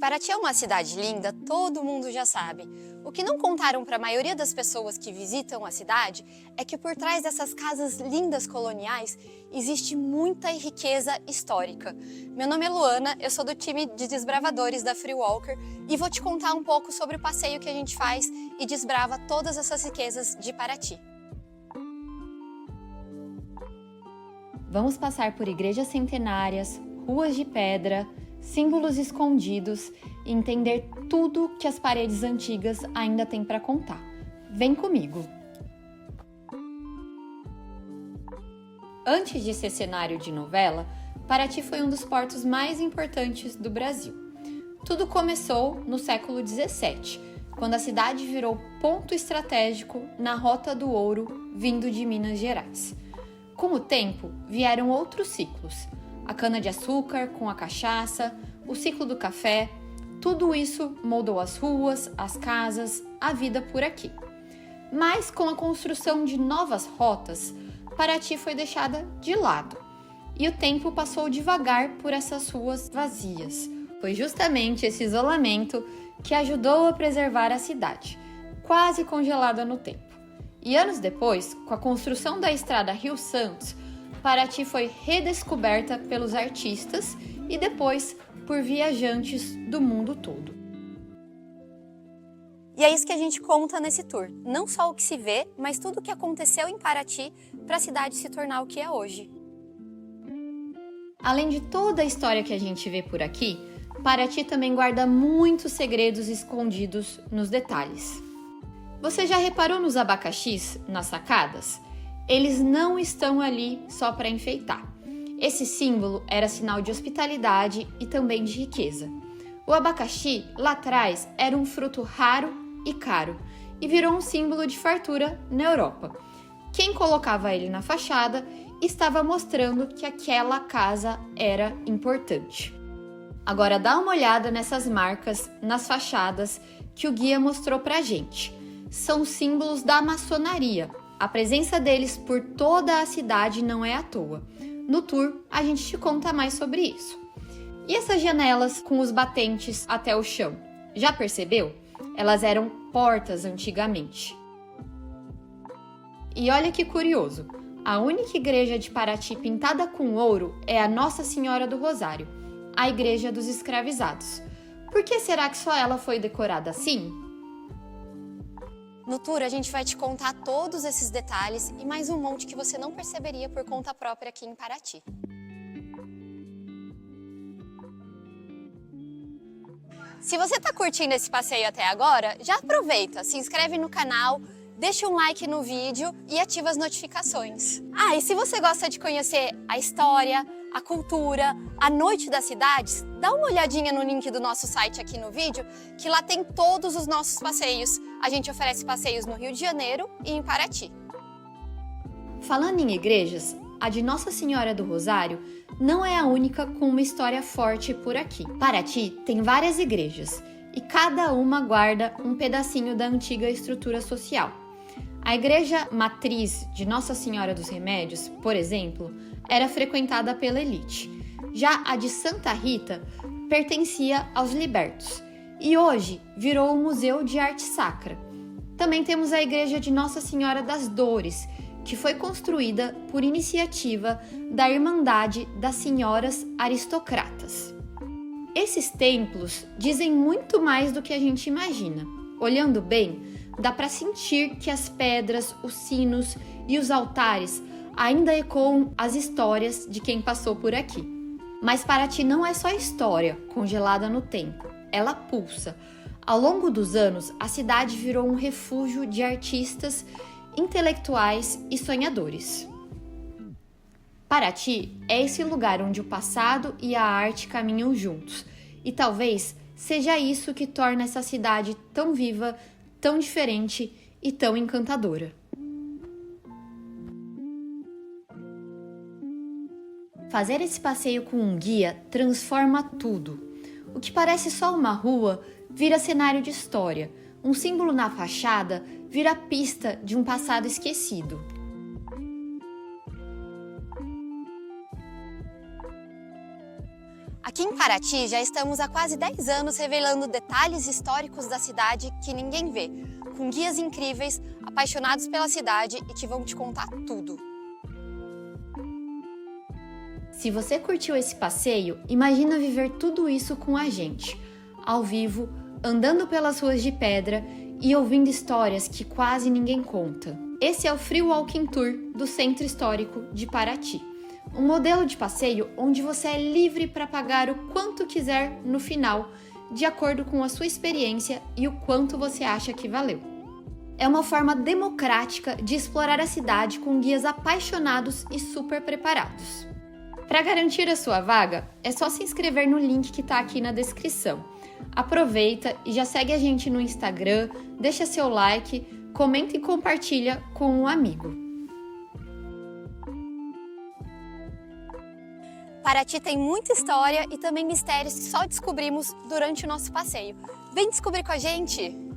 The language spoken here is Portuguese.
Que Paraty é uma cidade linda, todo mundo já sabe. O que não contaram para a maioria das pessoas que visitam a cidade é que por trás dessas casas lindas coloniais existe muita riqueza histórica. Meu nome é Luana, eu sou do time de desbravadores da Free Walker e vou te contar um pouco sobre o passeio que a gente faz e desbrava todas essas riquezas de Paraty. Vamos passar por igrejas centenárias, ruas de pedra, símbolos escondidos e entender tudo que as paredes antigas ainda têm para contar. Vem comigo! Antes de ser cenário de novela, Paraty foi um dos portos mais importantes do Brasil. Tudo começou no século XVII, quando a cidade virou ponto estratégico na Rota do Ouro, vindo de Minas Gerais. Com o tempo, vieram outros ciclos. A cana-de-açúcar com a cachaça, o ciclo do café, tudo isso moldou as ruas, as casas, a vida por aqui. Mas com a construção de novas rotas, Paraty foi deixada de lado e o tempo passou devagar por essas ruas vazias. Foi justamente esse isolamento que ajudou a preservar a cidade, quase congelada no tempo. E anos depois, com a construção da estrada Rio-Santos, Paraty foi redescoberta pelos artistas e depois por viajantes do mundo todo. E é isso que a gente conta nesse tour. Não só o que se vê, mas tudo o que aconteceu em Paraty para a cidade se tornar o que é hoje. Além de toda a história que a gente vê por aqui, Paraty também guarda muitos segredos escondidos nos detalhes. Você já reparou nos abacaxis nas sacadas? Eles não estão ali só para enfeitar. Esse símbolo era sinal de hospitalidade e também de riqueza. O abacaxi, lá atrás, era um fruto raro e caro e virou um símbolo de fartura na Europa. Quem colocava ele na fachada estava mostrando que aquela casa era importante. Agora dá uma olhada nessas marcas, nas fachadas que o guia mostrou pra gente. São símbolos da maçonaria. A presença deles por toda a cidade não é à toa. No tour, a gente te conta mais sobre isso. E essas janelas com os batentes até o chão? Já percebeu? Elas eram portas antigamente. E olha que curioso, a única igreja de Paraty pintada com ouro é a Nossa Senhora do Rosário, a igreja dos escravizados. Por que será que só ela foi decorada assim? No tour, a gente vai te contar todos esses detalhes e mais um monte que você não perceberia por conta própria aqui em Paraty. Se você está curtindo esse passeio até agora, já aproveita, se inscreve no canal, deixa um like no vídeo e ativa as notificações. E se você gosta de conhecer a história, a cultura, a noite das cidades, dá uma olhadinha no link do nosso site aqui no vídeo, que lá tem todos os nossos passeios. A gente oferece passeios no Rio de Janeiro e em Paraty. Falando em igrejas, a de Nossa Senhora do Rosário não é a única com uma história forte por aqui. Paraty tem várias igrejas e cada uma guarda um pedacinho da antiga estrutura social. A igreja matriz de Nossa Senhora dos Remédios, por exemplo, era frequentada pela elite. Já a de Santa Rita pertencia aos libertos e hoje virou um museu de arte sacra. Também temos a igreja de Nossa Senhora das Dores, que foi construída por iniciativa da Irmandade das Senhoras Aristocratas. Esses templos dizem muito mais do que a gente imagina. Olhando bem, dá para sentir que as pedras, os sinos e os altares ainda ecoam as histórias de quem passou por aqui. Mas Paraty não é só história congelada no tempo, ela pulsa. Ao longo dos anos, a cidade virou um refúgio de artistas, intelectuais e sonhadores. Paraty é esse lugar onde o passado e a arte caminham juntos, e talvez seja isso que torna essa cidade tão viva, tão diferente e tão encantadora. Fazer esse passeio com um guia transforma tudo. O que parece só uma rua vira cenário de história. Um símbolo na fachada vira pista de um passado esquecido. Aqui em Paraty já estamos há quase 10 anos revelando detalhes históricos da cidade que ninguém vê, com guias incríveis, apaixonados pela cidade e que vão te contar tudo. Se você curtiu esse passeio, imagina viver tudo isso com a gente, ao vivo, andando pelas ruas de pedra e ouvindo histórias que quase ninguém conta. Esse é o Free Walking Tour do Centro Histórico de Paraty. Um modelo de passeio onde você é livre para pagar o quanto quiser no final, de acordo com a sua experiência e o quanto você acha que valeu. É uma forma democrática de explorar a cidade com guias apaixonados e super preparados. Para garantir a sua vaga, é só se inscrever no link que está aqui na descrição. Aproveita e já segue a gente no Instagram, deixa seu like, comenta e compartilha com um amigo. Paraty tem muita história e também mistérios que só descobrimos durante o nosso passeio. Vem descobrir com a gente!